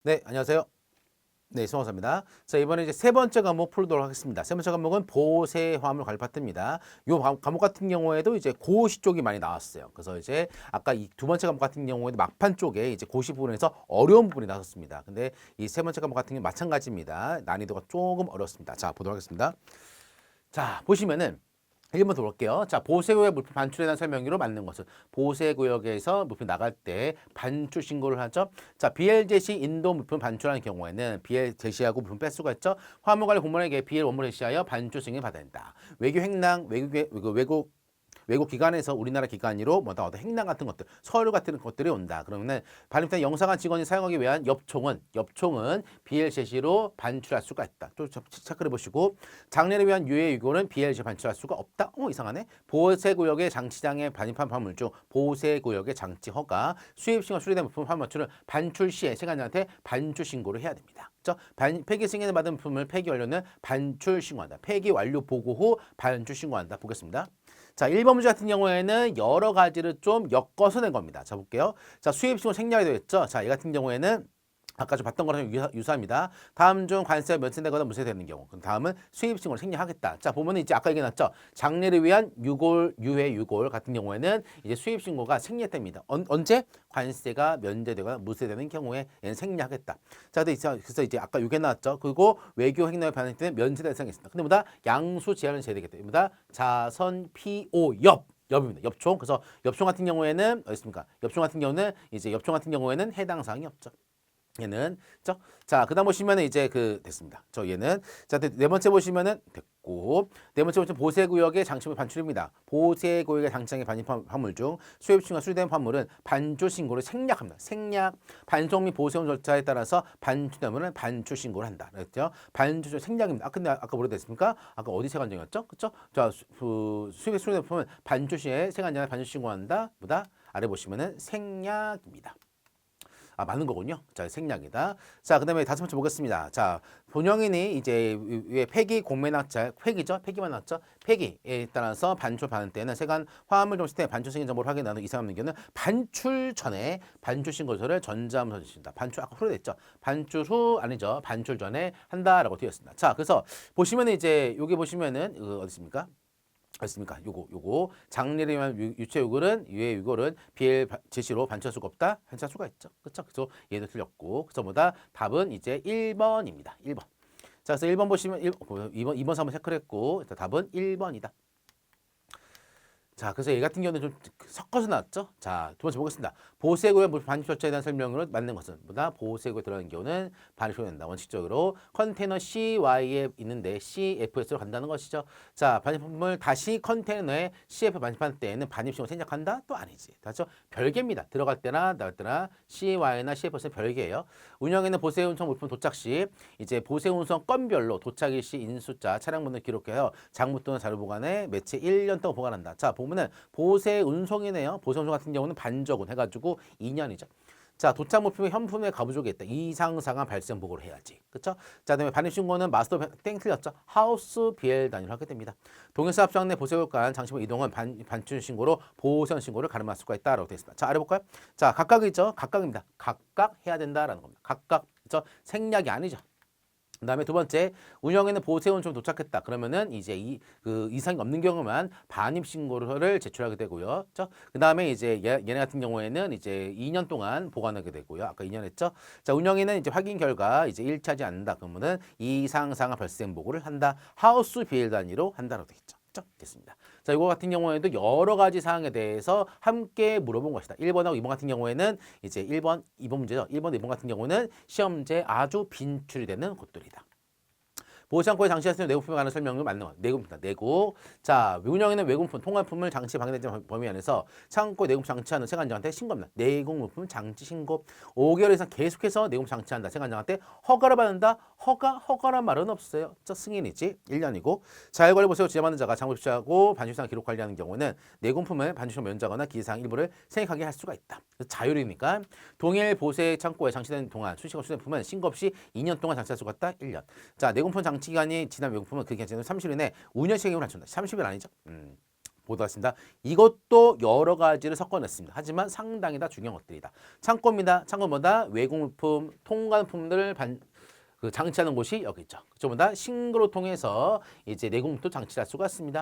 네, 안녕하세요. 네, 수고하셨습니다. 자, 이번에 이제 세 번째 과목 풀도록 하겠습니다. 세 번째 과목은 보세 화물 관리 파트입니다. 요 과목 같은 경우에도 이제 고시 쪽이 많이 나왔어요. 그래서 이제 아까 이 두 번째 과목 같은 경우에도 막판 쪽에 이제 고시 부분에서 어려운 부분이 나왔습니다. 근데 이 세 번째 과목 같은 경우 마찬가지입니다. 난이도가 조금 어렵습니다. 자, 보도록 하겠습니다. 자, 보시면은 1번 들어볼게요. 자, 보세구역 물품 반출에 대한 설명으로 맞는 것은 보세구역에서 물품 나갈 때 반출 신고를 하죠. 자, BL 제시 인도 물품 반출하는 경우에는 BL 제시하고 물품 뺄 수가 있죠. 화물관리 공무원에게 BL 원본을 제시하여 반출 승인을 받아야 된다. 외교 횡령, 외국 기관에서 우리나라 기관으로 뭐다 어떤 행랑 같은 것들, 서류 같은 것들이 온다. 그러면은 발림된 영사관 직원이 사용하기 위한 엽총은 BL 제시로 반출할 수가 있다. 또 체크해 보시고 장례를 위한 유해 유고는 BL 제시 반출할 수가 없다. 이상하네. 보세구역의 장치장의 반입한 화물 중 보세구역의 장치 허가, 수입신고 수리된 물품 화물출은 반출 시에 세관장한테 반출 신고를 해야 됩니다. 폐기 승인을 받은 물품을 폐기 완료는 반출 신고한다. 폐기 완료 보고 후 반출 신고한다. 보겠습니다. 자, 1번 문제 같은 경우에는 여러 가지를 좀 엮어서 낸 겁니다. 자, 볼게요. 자, 수입신고 생략이 되겠죠. 자, 이 같은 경우에는 아까 좀 봤던 거랑 유사합니다. 다음 중 관세가 면세되거나 무세되는 경우. 그럼 다음은 수입신고를 생략하겠다. 자, 보면은 이제 아까 얘기했죠. 장례를 위한 유해 유골 같은 경우에는 이제 수입신고가 생략됩니다. 언제? 관세가 면제되거나 무세되는 경우에 얘는 생략하겠다. 자, 그래서 이제 아까 이게 나왔죠. 그리고 외교 행령에 반할 때는 면제될 생각이 있습니다. 근데 뭐다? 양수 제한을 제외되겠다. 뭐다? 자선 피오 엽입니다. 엽총. 그래서 엽총 같은 경우에는 어디 있습니까? 엽총 같은 경우에는 해당 사항이 없죠. 얘는 자, 그다음 보시면은 이제 됐습니다. 얘는 네 번째 보시면은 됐고, 네 번째 보시면 보세구역의 장치물 반출입니다. 보세구역의 장치장의 반입 화물 중 수입신고가 수리된 화물은 반출 신고를 생략합니다. 생략 반송 및 보세운 절차에 따라서 반출되면은 반출 신고를 한다. 그랬죠? 반출 생략입니다. 근데 아까 뭐라 됐습니까? 아까 어디 세관정이었죠? 그렇죠? 자, 수입에 수리된 품은 반출 시에 세관장에 반출 신고한다. 뭐다? 아래 보시면은 생략입니다. 맞는 거군요. 자, 생략이다. 자, 그 다음에 다섯 번째 보겠습니다. 자, 본영인이 이제 위에 폐기 공매납자, 폐기죠? 폐기만 났죠? 폐기에 따라서 반출 받을 때는 세관 화물 종 시스템 반출 승인 정보를 확인하는 이상 없는 경우는 반출 전에 반출 신고서를 전자문서 주신다. 반출 아까 후로 됐죠? 반출 후 아니죠? 반출 전에 한다라고 되어 있습니다. 자, 그래서 보시면은 이제 여기 보시면은 어디 있습니까? 있습니까? 요거 장례를 위한 유체 유골은 유해 유골은 BL 제시로 반출할 수가 없다. 반출할 수가 있죠. 그렇죠? 그래서 얘도 틀렸고 그래서 뭐다? 답은 이제 1번입니다. 1번. 자, 그래서 1번 보시면 2번 3번 체크를 했고 답은 1번이다. 자, 그래서 얘 같은 경우는 좀 섞어서 나왔죠. 자, 두 번째 보겠습니다. 보세구역 물품 반입 절차에 대한 설명으로 맞는 것은 뭐다? 보세구에 들어가는 경우는 반입이 된다. 원칙적으로 컨테이너 CY에 있는데 CFS로 간다는 것이죠. 자, 반입품을 다시 컨테이너에 CF 반입할 때에는 반입신고 생략한다? 또 아니지. 다죠? 별개입니다. 들어갈 때나 나갈 때나 CY나 CFS는 별개예요. 운영에는 보세운송 물품 도착 시 이제 보세운송 건별로 도착일 시 인수자 차량번호 기록해요. 장부 또는 자료 보관에 매체 1년 동안 보관한다. 자, 보면은 보세 운송이네요. 보세 운송 같은 경우는 반적은 해가지고 2년이죠. 자, 도착 물품의 현품에 가부족이 있다. 이상상한 발생 보고를 해야지. 그쵸? 자, 그다음에 반입신고는 마스터 땡 틀렸죠. 하우스 BL 단위로 하게 됩니다. 동일사 합장 내 보세국간 장치물 이동은 반출 신고로 보선 신고를 가름할 수가 있다라고 되어 있습니다. 자, 아래 볼까요? 자, 각각이죠. 각각입니다. 각각 해야 된다라는 겁니다. 각각. 그쵸? 생략이 아니죠. 그다음에 두 번째, 운영에는 보세운 좀 도착했다. 그러면은 이제 이상이 없는 경우만 반입 신고를 제출하게 되고요. 그다음에 이제 얘네 같은 경우에는 이제 2년 동안 보관하게 되고요. 아까 2년 했죠. 자, 운영에는 이제 확인 결과 이제 일치하지 않는다. 그러면은 이상 상하 발생 보고를 한다. 하우스 비일 단위로 한다라고 되어 있죠. 됐습니다. 자, 이거 같은 경우에도 여러 가지 사항에 대해서 함께 물어본 것이다. 1번하고 2번 같은 경우에는 이제 1번, 2번 문제죠. 1번, 2번 같은 경우는 시험지에 아주 빈출이 되는 것들이다. 보호창고에 장치할 내구품에 관한 설명을 맞는 것. 내구품이다. 내구. 자, 운영에는 외국품, 통관품을 장치 방해되지 범위 안에서 창고에 내구품 장치하는 세관장한테 신고합니다. 내구품 장치 신고. 5개월 이상 계속해서 내구품 장치한다. 세관장한테 허가를 받는다. 허가란 말은 없어요. 승인이지. 1년이고. 자율관리 보세요. 지정받는 자가 장부 입주하고 반출상 기록 관리하는 경우는 내구품을 반출상 면제하거나 기재사항 일부를 생략하게 할 수가 있다. 자율이니까 동일 보세 창고에 장치된 동안 수시가 수된 품은 신고 없이 2년 동안 장치할 수가 있다. 1년. 자, 내구품 장치 기간이 지난 외국품은 그 기간 30일 내에 운영 시행을 갖춘다. 30일 아니죠? 보도록 하겠습니다. 이것도 여러 가지를 섞어냈습니다. 하지만 상당히 다 중요한 것들이다. 창고입니다. 창고보다 외국물품, 통관품들을 장치하는 곳이 여기 있죠. 그쪽보다 싱글을 통해서 이제 내공물도 장치할 수가 있습니다.